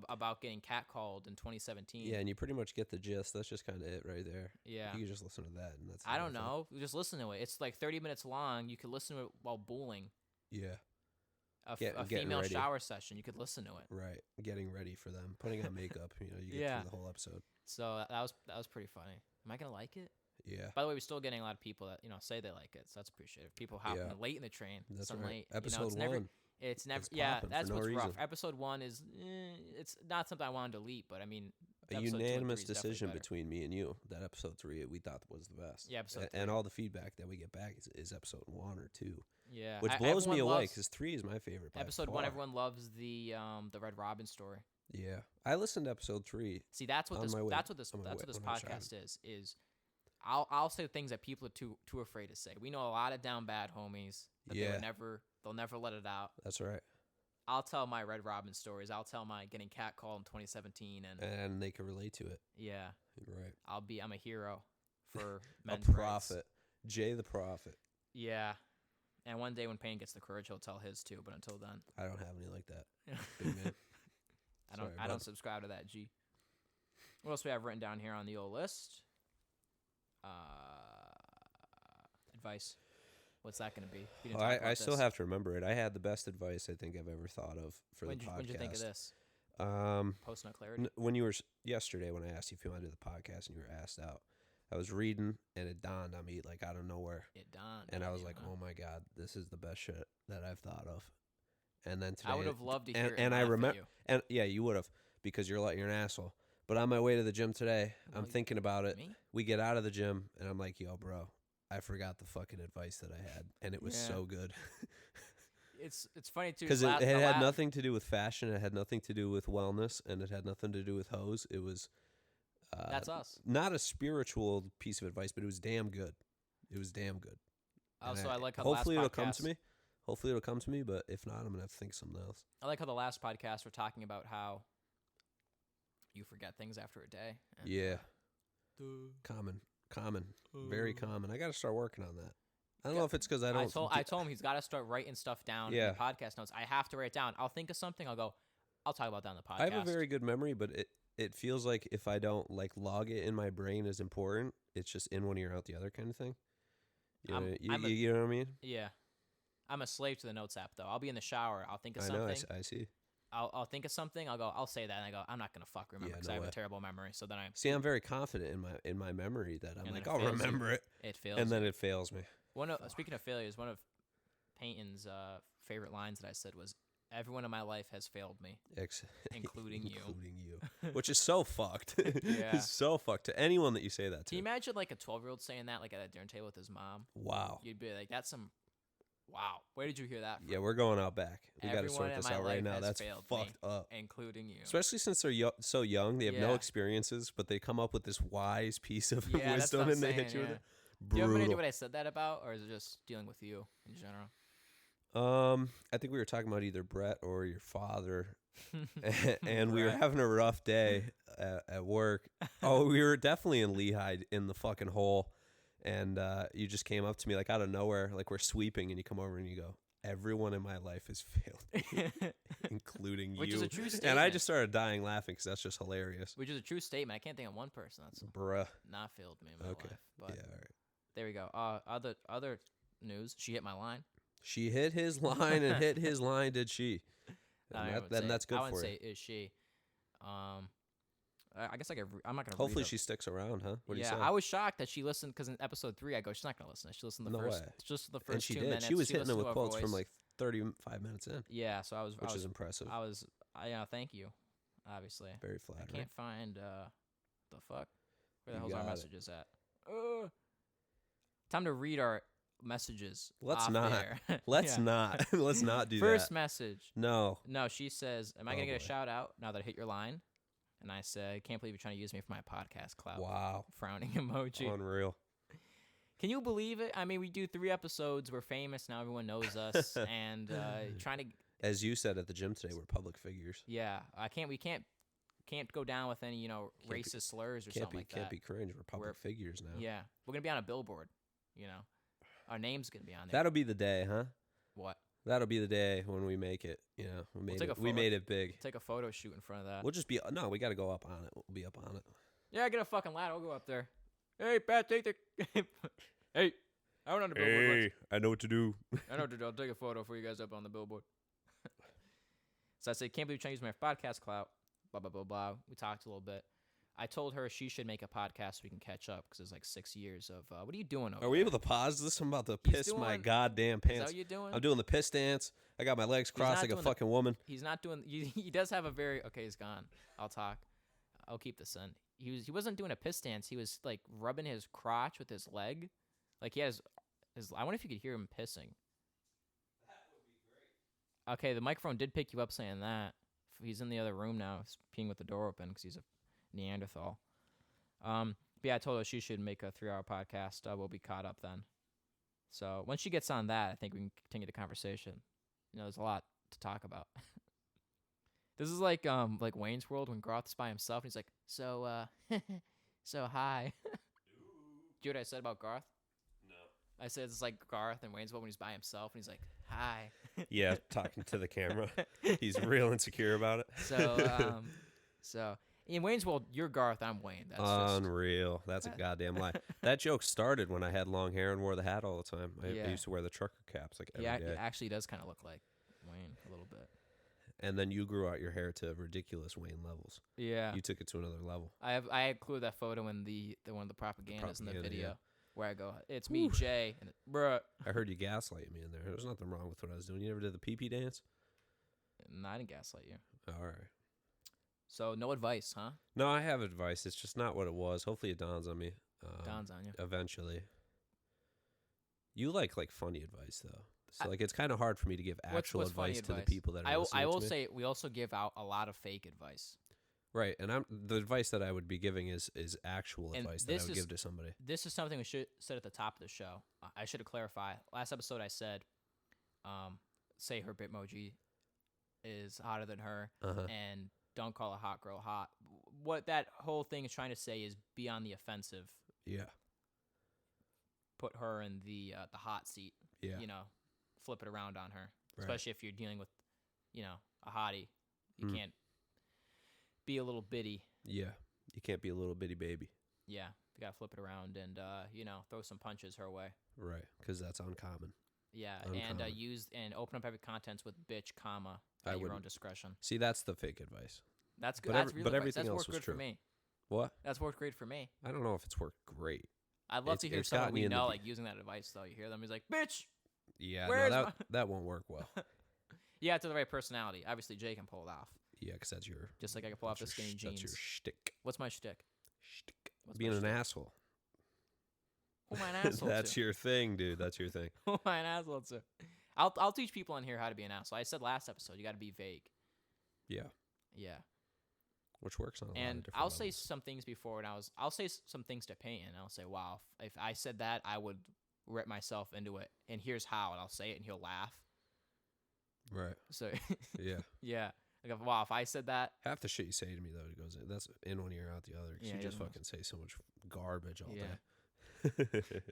S2: about getting catcalled in 2017.
S1: Yeah, and you pretty much get the gist. That's just kind of it right there.
S2: Yeah,
S1: you can just listen to that, and that's.
S2: I don't know. Just listen to it. It's like 30 minutes long. You could listen to it while bowling.
S1: Yeah.
S2: A female
S1: ready.
S2: shower session. You could listen to it.
S1: Right, getting ready for them, putting on makeup. You get through the whole episode.
S2: So that was pretty funny. Am I gonna like it?
S1: Yeah.
S2: By the way, we're still getting a lot of people that say they like it, so that's appreciated. People hopping late in the train.
S1: That's
S2: right.
S1: Late. Episode
S2: it's
S1: 1.
S2: Never, it's never. Yeah, that's
S1: no
S2: what's
S1: reason.
S2: rough. Episode 1 is. It's not something I wanted to delete, but I mean.
S1: A unanimous decision between me and you. That episode 3 we thought was the best.
S2: Yeah, episode 3.
S1: And all the feedback that we get back is episode 1 or 2.
S2: Yeah,
S1: which blows me away because 3 is my favorite.
S2: Episode 1, everyone loves the Red Robin story.
S1: Yeah, I listened to episode 3.
S2: See, that's what this podcast is. I'll say things that people are too afraid to say. We know a lot of down bad homies that they'll never let it out.
S1: That's right.
S2: I'll tell my Red Robin stories. I'll tell my getting catcalled in 2017, and
S1: they can relate to it.
S2: Yeah,
S1: right.
S2: I'm a hero for men's
S1: a prophet,
S2: rights.
S1: Jay the prophet.
S2: Yeah, and one day when Payne gets the courage, he'll tell his too. But until then,
S1: I don't have any like that. Big man.
S2: I don't subscribe to that. G. What else we have written down here on the old list? Advice. What's that going to be?
S1: I still have to remember it. I had the best advice I think I've ever thought of for the podcast.
S2: When did you think of this? Post Nut Clarity?
S1: When you were yesterday, when I asked you if you wanted to do the podcast and you were asked out, I was reading and it dawned on me like out of nowhere.
S2: It dawned.
S1: And I was like, oh my God, this is the best shit that I've thought of. And then today,
S2: I would have loved to hear it.
S1: And I remember, and yeah, you would have because you're an asshole. But on my way to the gym today, I'm thinking about it.
S2: Me?
S1: We get out of the gym and I'm like, yo, bro, I forgot the fucking advice that I had, and it was so good.
S2: it's funny too.
S1: Because it had nothing to do with fashion. It had nothing to do with wellness, and it had nothing to do with hoes. It was
S2: That's us.
S1: not a spiritual piece of advice, but it was damn good. It was damn good.
S2: Also, I like how
S1: hopefully
S2: the
S1: it'll
S2: last
S1: come
S2: podcast,
S1: to me. Hopefully it'll come to me, but if not, I'm gonna have to think of something else.
S2: I like how the last podcast we're talking about how you forget things after a day. And,
S1: Yeah. Common, very common. I got to start working on that. I don't know if it's because I don't.
S2: I told him he's got to start writing stuff down in the podcast notes. I have to write it down. I'll think of something. I'll talk about that on the podcast.
S1: I have a very good memory, but it feels like if I don't like log it in my brain as important, it's just in one ear out the other kind of thing. You know what I mean?
S2: Yeah. I'm a slave to the notes app though. I'll be in the shower. I'll think of something.
S1: I know. I see.
S2: I'll think of something. I'll say that, and I go, I'm not gonna remember because I have a terrible memory. So then
S1: I'm very confident in my memory that I'm like, I'll remember it.
S2: It fails,
S1: and then it fails me.
S2: Speaking of failures, one of Peyton's favorite lines that I said was, "Everyone in my life has failed me, including you."
S1: Including you, which is so fucked.
S2: Yeah,
S1: it's so fucked to anyone that you say that to.
S2: Can you imagine like a 12-year-old saying that like at a dinner table with his mom?
S1: Wow.
S2: You'd be like, "That's some." Wow, where did you hear that from?
S1: Yeah, we're going out back. We got to sort this out right now. That's fucked up.
S2: Including you.
S1: Especially since they're so young. They have no experiences, but they come up with this wise piece of wisdom and they hit you with it.
S2: Do you have any idea what I said that about, or is it just dealing with you in general?
S1: I think we were talking about either Brett or your father, and we were having a rough day at work. Oh, we were definitely in Lehigh in the fucking hole. And you just came up to me like out of nowhere, like we're sweeping, and you come over and you go, "Everyone in my life has failed me, including
S2: Which
S1: you."
S2: is a true statement.
S1: And I just started dying laughing because that's just hilarious.
S2: Which is a true statement. I can't think of one person that's not failed me in my life. But
S1: yeah, all right.
S2: There we go. Other news. She hit my line.
S1: She hit his line and hit his line. Did she? Then that's good for you.
S2: I wouldn't say is she. I guess I'm not gonna.
S1: Hopefully she sticks around, huh? What do you say?
S2: I was shocked that she listened because in episode 3 I go, she's not gonna listen. She listened to the first 2 minutes.
S1: She was hitting it with quotes from like 35 minutes in.
S2: Yeah, so
S1: which is impressive.
S2: Thank you. Obviously,
S1: very flattering.
S2: I can't find the fuck. Where the hell's our messages at? Time to read our messages.
S1: Let's not. Let's not. Let's not do that.
S2: First message.
S1: No.
S2: She says, "Am I gonna get a shout out now that I hit your line?" And I said, "I can't believe you're trying to use me for my podcast clout."
S1: Wow.
S2: Frowning emoji.
S1: Unreal.
S2: Can you believe it? I mean, we do 3 episodes. We're famous now. Everyone knows us. And trying to...
S1: As you said at the gym today, we're public figures.
S2: Yeah. We can't go down with any, racist slurs or something like that.
S1: Can't be cringe. We're public figures now.
S2: Yeah. We're going to be on a billboard, Our name's going to be on there.
S1: That'll be the day, huh?
S2: What?
S1: That'll be the day when we make it. We made it big.
S2: Take a photo shoot in front of that.
S1: We'll just be we got to go up on it. We'll be up on it.
S2: Yeah, get a fucking ladder. We'll go up there. Hey, Pat, take the. Hey, I went on the billboard.
S1: Hey, I know what to do.
S2: I know what to do. I'll take a photo for you guys up on the billboard. So I said, can't believe you're trying to use my podcast clout. Blah blah blah blah. We talked a little bit. I told her she should make a podcast so we can catch up because there's like 6 years of what are you doing over there?
S1: Are we able to pause this? I'm about to piss my goddamn pants.
S2: Is that what you're doing?
S1: I'm doing the piss dance. I got my legs crossed like a fucking woman.
S2: He's not doing. He does have a very okay. He's gone. I'll talk. I'll keep this in. He wasn't doing a piss dance. He was like rubbing his crotch with his leg, like he has his. I wonder if you could hear him pissing. That would be great. Okay, the microphone did pick you up saying that. He's in the other room now, he's peeing with the door open because he's a Neanderthal. But yeah, I told her she should make a 3-hour podcast. We'll be caught up then. So once she gets on that, I think we can continue the conversation. There's a lot to talk about. This is like Wayne's World when Garth's by himself and he's like, so hi. Do you know what I said about Garth? No. I said it's like Garth and Wayne's World when he's by himself and he's like, hi.
S1: Yeah, talking to the camera. He's real insecure about it.
S2: So in Wayne's World, you're Garth, I'm Wayne. That's
S1: unreal. That's a goddamn lie. That joke started when I had long hair and wore the hat all the time. I used to wear the trucker caps like every day.
S2: It actually does kind of look like Wayne a little bit.
S1: And then you grew out your hair to ridiculous Wayne levels.
S2: Yeah.
S1: You took it to another level.
S2: I included that photo in the one of the propagandas in the video where I go, it's me, Jay, and bruh.
S1: I heard you gaslight me in there. There's nothing wrong with what I was doing. You ever did the pee-pee dance?
S2: No, I didn't gaslight you.
S1: All right.
S2: So no advice, huh?
S1: No, I have advice. It's just not what it was. Hopefully it dawns on me.
S2: Dawns on you.
S1: Eventually. You like funny advice though. So
S2: I-
S1: like it's kind of hard for me to give actual
S2: what's funny
S1: advice to the
S2: advice?
S1: people that are listening
S2: I will
S1: to me.
S2: say we also give out a lot of fake advice.
S1: Right, and the advice that I would be giving is actual
S2: And
S1: advice that I
S2: this
S1: would
S2: is
S1: give to somebody.
S2: this is something we should said at the top of the show. I should have clarified. Last episode I said, say her Bitmoji is hotter than her,
S1: Uh-huh.
S2: and don't call a hot girl hot. What that whole thing is trying to say is be on the offensive.
S1: Yeah.
S2: Put her in the hot seat.
S1: Yeah.
S2: You know, flip it around on her.
S1: Right.
S2: Especially if you're dealing with, a hottie. You
S1: Mm.
S2: can't be a little bitty.
S1: Yeah. You can't be a little bitty baby.
S2: Yeah, you gotta flip it around and throw some punches her way.
S1: Right, because that's uncommon.
S2: Yeah,
S1: Uncommon.
S2: and use and open up every contents with bitch, comma at your own discretion.
S1: See, that's the fake advice.
S2: That's good.
S1: But
S2: That's
S1: every-
S2: real
S1: but
S2: advice.
S1: everything
S2: That's
S1: else
S2: worked
S1: was
S2: good
S1: true.
S2: for me.
S1: What?
S2: That's worked great for me.
S1: I don't know if it's worked great.
S2: I'd love to hear
S1: it's
S2: someone
S1: gotten
S2: we
S1: me in the
S2: know
S1: v-
S2: like using that advice though. You hear them, he's like, "Bitch."
S1: Yeah,
S2: Where's
S1: no,
S2: my-
S1: that won't work well.
S2: Yeah, to the right personality. Obviously, Jay can pull it off.
S1: Yeah, because that's your
S2: Just like I can pull off the
S1: that's
S2: skinny
S1: your,
S2: jeans.
S1: That's your shtick.
S2: What's my shtick?
S1: Shtick.
S2: What's
S1: Being
S2: my
S1: an
S2: shtick?
S1: asshole.
S2: Who am I an asshole
S1: That's
S2: to?
S1: your thing, dude. That's your thing.
S2: Who am I an asshole to? I'll teach people on here how to be an asshole. I said last episode you got to be vague.
S1: Yeah,
S2: Yeah.
S1: which works on a lot of
S2: And
S1: different
S2: I'll say
S1: levels.
S2: some things before, and I'll say some things to Peyton. I'll say, "Wow, if I said that, I would rip myself into it." And here's how, and I'll say it, and he'll laugh.
S1: Right.
S2: So,
S1: Yeah.
S2: yeah, like, wow, if I said that,
S1: Half the shit you say to me though, it goes in. That's in one ear, out the other. 'Cause
S2: Yeah,
S1: you
S2: he
S1: just
S2: doesn't
S1: fucking say so much garbage all
S2: Yeah.
S1: day.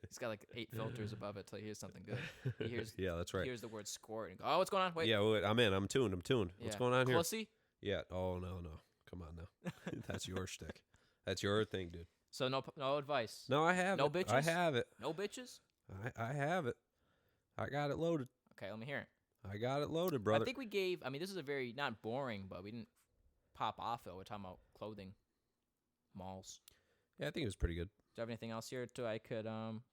S2: he's got like 8 filters above it till he hears something good. He hears,
S1: Yeah, that's right.
S2: he hears the word "squirt" and go, "Oh, what's going on?" Wait,
S1: Yeah, wait, I'm in. I'm tuned. What's
S2: Yeah.
S1: going on here?
S2: Pussy.
S1: Yeah. Oh no. Come on now. That's your shtick. That's your thing, dude.
S2: So no advice.
S1: No, I have
S2: No
S1: it. I
S2: bitches?
S1: have it.
S2: No bitches.
S1: I have it. I got it loaded.
S2: Okay, let me hear it.
S1: I got it loaded, brother.
S2: I think we gave. I mean, this is a very not boring, but we didn't pop off it. We're talking about clothing, malls.
S1: Yeah, I think it was pretty good.
S2: Do you have anything else here I could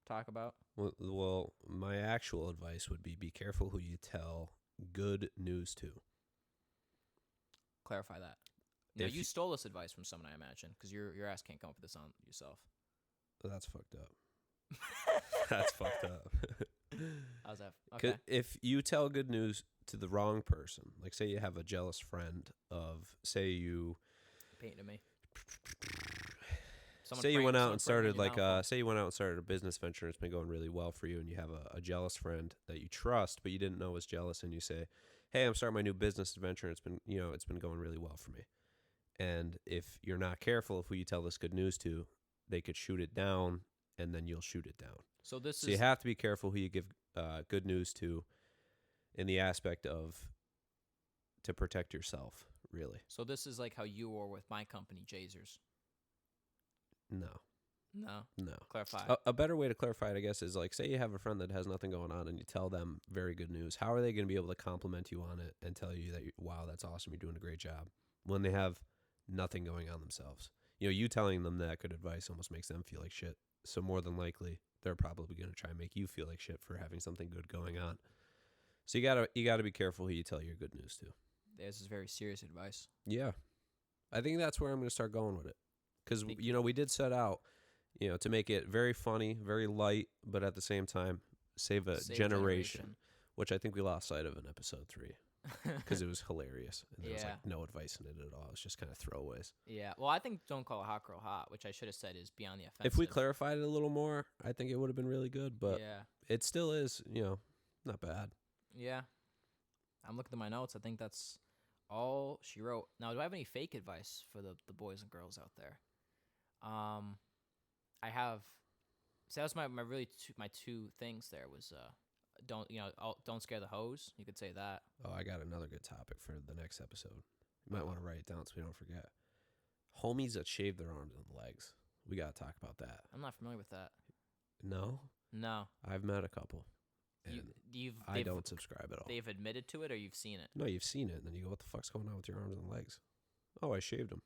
S2: talk about?
S1: Well, my actual advice would be careful who you tell good news to.
S2: Clarify that. No,
S1: If
S2: you
S1: y-
S2: stole this advice from someone, I imagine, because your ass can't come up with this on yourself.
S1: That's fucked up. That's fucked up.
S2: How's that?
S1: 'Cause
S2: Okay.
S1: if you tell good news to the wrong person, like say you have a jealous friend of, say you
S2: Painting to me.
S1: say you went out and started like
S2: a.
S1: say you went out and started a business venture and it's been going really well for you, and you have a jealous friend that you trust but you didn't know was jealous, and you say, hey, I'm starting my new business adventure and it's been going really well for me. And if you're not careful of who you tell this good news to, they could shoot it down and then you'll shoot it down.
S2: So this
S1: So
S2: is
S1: you have to be careful who you give good news to, in the aspect of to protect yourself, really.
S2: so this is like how you were with my company, Jazers.
S1: No.
S2: No, clarify.
S1: A better way to clarify it, I guess, is like, say you have a friend that has nothing going on and you tell them very good news. How are they going to be able to compliment you on it and tell you that, wow, that's awesome, you're doing a great job, when they have nothing going on themselves? You telling them that good advice almost makes them feel like shit. So more than likely, they're probably going to try and make you feel like shit for having something good going on. So you gotta be careful who you tell your good news to.
S2: This is very serious advice.
S1: Yeah, I think that's where I'm going to start going with it, because
S2: Think-
S1: we did set out, to make it very funny, very light, but at the same time save a
S2: Save
S1: generation, which I think we lost sight of in episode 3 because it was hilarious and there was
S2: Yeah.
S1: like no advice in it at all. It's just kind of throwaways.
S2: Yeah. Well, I think don't call a hot girl hot, which I should have said is beyond the offensive.
S1: If we clarified it a little more, I think it would have been really good, but
S2: Yeah.
S1: it still is, not bad.
S2: Yeah. I'm looking at my notes. I think that's all she wrote. Now, do I have any fake advice for the boys and girls out there? I have. So that was my really my two things. There was don't scare the hose. You could say that.
S1: Oh, I got another good topic for the next episode. You might want to write it down so we don't forget. Homies that shave their arms and legs. We got to talk about that.
S2: I'm not familiar with that.
S1: No,
S2: No,
S1: I've met a couple.
S2: you
S1: And I
S2: they've-
S1: don't subscribe at all.
S2: They've admitted to it, or you've seen it.
S1: No, you've seen it, and then you go, "What the fuck's going on with your arms and legs?" Oh, I shaved them.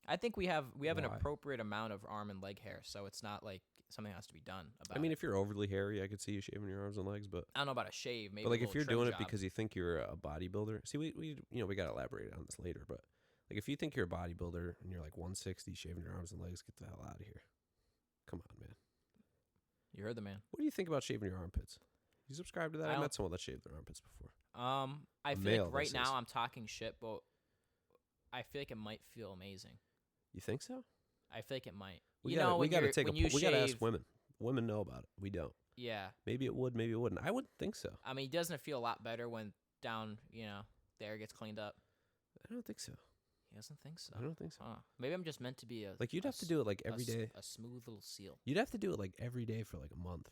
S2: I think we have an
S1: Why?
S2: appropriate amount of arm and leg hair, so it's not like something has to be done about.
S1: I mean,
S2: it.
S1: if you're overly hairy, I could see you shaving your arms and legs, but
S2: I don't know about a shave, maybe.
S1: but like
S2: a
S1: if
S2: little
S1: you're
S2: trim
S1: doing it
S2: job.
S1: because you think you're a bodybuilder, see, we got to elaborate on this later, but like if you think you're a bodybuilder and you're like 160 shaving your arms and legs, get the hell out of here. Come on, man.
S2: You heard the man.
S1: What do you think about shaving your armpits? You subscribe to that?
S2: I
S1: I
S2: don't-
S1: met someone that shaved their armpits before.
S2: I
S1: A
S2: feel
S1: male,
S2: like right
S1: this
S2: now
S1: is.
S2: I'm talking shit, but I feel like it might feel amazing.
S1: You think so?
S2: I feel like it might.
S1: We
S2: you
S1: gotta,
S2: know,
S1: we
S2: when
S1: gotta
S2: you're,
S1: take
S2: when
S1: a
S2: you
S1: poll. We gotta ask
S2: shave-
S1: women. Women know about it. We don't.
S2: Yeah.
S1: Maybe it would. Maybe it wouldn't. I wouldn't think so.
S2: I mean, doesn't it feel a lot better when down, the air gets cleaned up?
S1: I don't think so.
S2: He doesn't think so.
S1: I don't think so.
S2: Huh. Maybe I'm just meant to be a
S1: Like you'd
S2: a
S1: have to
S2: s-
S1: do it like
S2: a
S1: every
S2: s-
S1: day.
S2: A smooth little seal.
S1: You'd have to do it like every day for like a month.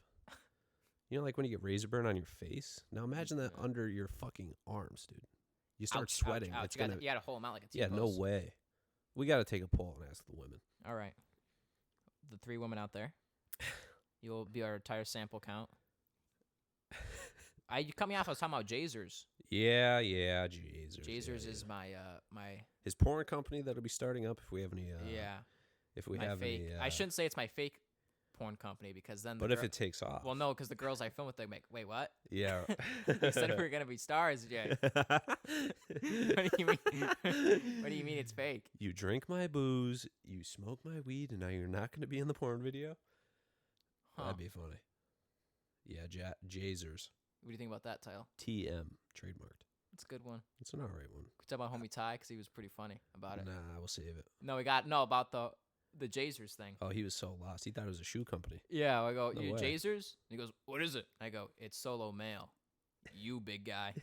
S1: You know, like when you get razor burn on your face. Now imagine that
S2: Yeah.
S1: under your fucking arms, dude. You start
S2: Ouch,
S1: sweating.
S2: Ouch, ouch.
S1: It's
S2: You gotta,
S1: gonna.
S2: you gotta hold them out like a
S1: Yeah, no
S2: T-pose.
S1: way. We got to take a poll and ask the women.
S2: All right. The 3 women out there. You will be our entire sample count. You cut me off. I was talking about Jazers.
S1: Yeah, Jesus.
S2: Jazers is my my
S1: his porn company that'll be starting up if we have any.
S2: yeah.
S1: If we
S2: my
S1: have
S2: fake.
S1: any.
S2: I shouldn't say it's my fake porn company because then.
S1: But if it takes off.
S2: well, no, because the girls I film with, they make. Wait, what?
S1: Yeah.
S2: You said we were gonna be stars, Jay. What do you mean? What do you mean it's fake?
S1: You drink my booze, you smoke my weed, and now you're not going to be in the porn video?
S2: Huh.
S1: That'd be funny. Yeah, Jazers.
S2: What do you think about that, Tile?
S1: TM, trademarked.
S2: It's a good one.
S1: It's an alright one.
S2: We talk about homie Ty because he was pretty funny about it.
S1: Nah, we'll save it.
S2: No, about the Jazers thing.
S1: Oh, he was so lost. He thought it was a shoe company.
S2: Yeah, I go,
S1: No
S2: you
S1: way.
S2: Jazers? And he goes, what is it? I go, it's solo male. You big guy.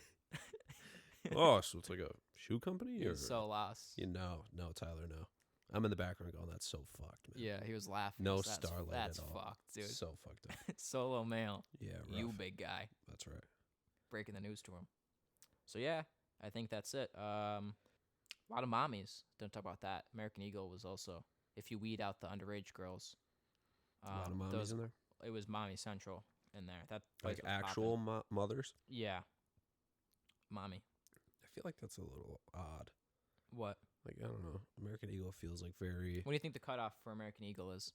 S1: Oh, so it's like a shoe company?
S2: He
S1: Or,
S2: was so lost.
S1: no, Tyler, no. I'm in the background going, that's so fucked, man.
S2: Yeah, he was laughing.
S1: No
S2: That's-
S1: starlight
S2: That's
S1: at all.
S2: fucked, dude.
S1: So fucked up.
S2: Solo male.
S1: Yeah, rough.
S2: You big guy.
S1: That's right.
S2: Breaking the news to him. So yeah, I think that's it. A lot of mommies. Don't talk about that. American Eagle was also, if you weed out the underage girls,
S1: A lot of mommies in there.
S2: it was Mommy Central in there. That
S1: Like
S2: place was
S1: actual
S2: poppin'.
S1: mothers.
S2: Yeah. Mommy.
S1: I feel like that's a little odd.
S2: What?
S1: Like, I don't know. American Eagle feels like very
S2: What do you think the cutoff for American Eagle is?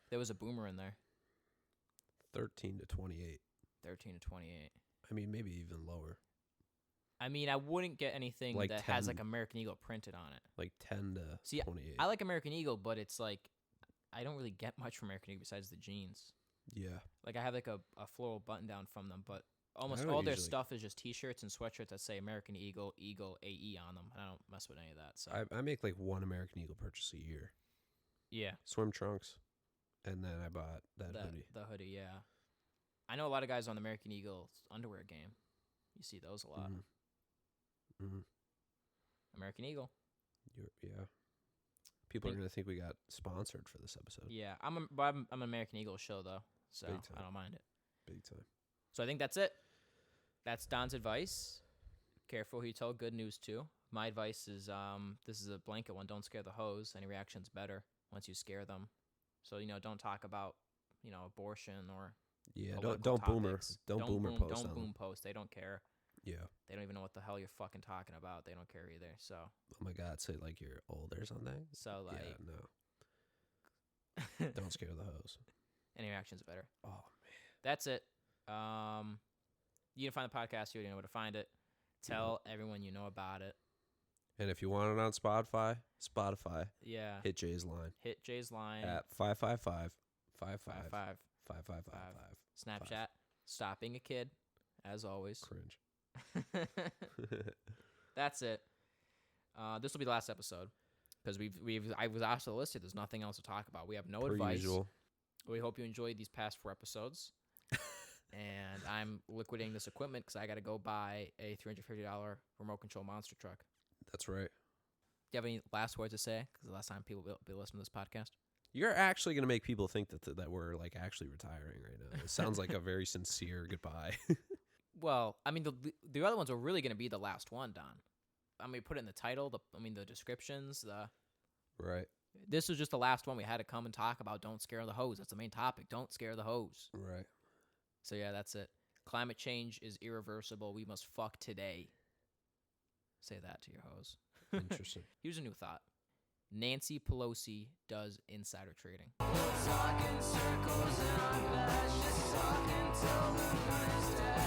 S2: There was a boomer in there.
S1: 13 to 28.
S2: 13 to 28.
S1: I mean, maybe even lower.
S2: I mean, I wouldn't get anything
S1: Like
S2: that has like
S1: 10.
S2: American Eagle printed on it.
S1: Like 10 to
S2: See,
S1: 28.
S2: I like American Eagle, but it's like I don't really get much from American Eagle besides the jeans.
S1: Yeah.
S2: Like I have like a floral button down from them, but almost
S1: don't
S2: all their
S1: usually-
S2: stuff is just T-shirts and sweatshirts that say American Eagle, Eagle AE on them. And I don't mess with any of that. So
S1: I make like one American Eagle purchase a year.
S2: yeah,
S1: Swim trunks. And then I bought that hoodie.
S2: the hoodie, yeah. I know a lot of guys on the American Eagle underwear game. You see those a lot.
S1: Mm-hmm.
S2: American Eagle.
S1: Yeah. People are
S2: Think-
S1: going to think we got sponsored for this episode.
S2: Yeah, I'm an American Eagle show though, so
S1: Big time.
S2: I don't mind it.
S1: Big time.
S2: So I think that's it. That's Don's advice. Careful who you tell good news to. My advice is this is a blanket one. Don't scare the hoes. Any reaction's better once you scare them. So don't talk about abortion or
S1: Yeah,
S2: political
S1: don't boomer.
S2: topics.
S1: Don't boomer
S2: boom,
S1: post
S2: Don't
S1: on
S2: boom
S1: them.
S2: post. They don't care.
S1: Yeah.
S2: They don't even know what the hell you're fucking talking about. They don't care either. So
S1: Oh my God, say like you're old or something.
S2: like
S1: Yeah, no. Don't scare the hoes.
S2: any reaction's better.
S1: Oh,
S2: That's it. You can find the podcast. You already know where to find it. Tell everyone you know about it.
S1: and if you want it on Spotify,
S2: Yeah.
S1: hit Jay's line
S2: Hit Jay's line.
S1: at 555
S2: 5
S1: 55
S2: 5
S1: 5555.
S2: Snapchat. Stop being a kid, as always.
S1: Cringe.
S2: That's it. This will be the last episode because I was asked to list it. There's nothing else to talk about. We have no
S1: Per
S2: advice.
S1: usual.
S2: We hope you enjoyed these past 4 episodes. And I'm liquidating this equipment because I got to go buy a $350 remote control monster truck.
S1: That's right.
S2: Do you have any last words to say? Because the last time people will be listening to this podcast.
S1: You're actually going to make people think that we're like actually retiring right now. It sounds like a very sincere goodbye.
S2: Well, I mean, the other ones are really going to be the last one, Don. I mean, put it in the title. The descriptions.
S1: Right.
S2: This was just the last one we had to come and talk about. Don't scare the hose. That's the main topic. Don't scare the hose.
S1: Right.
S2: So yeah, that's it. Climate change is irreversible. We must fuck today. Say that to your hose.
S1: Interesting.
S2: Here's a new thought. Nancy Pelosi does insider trading.
S3: Talking circles and I'm just talking till the moon is dead.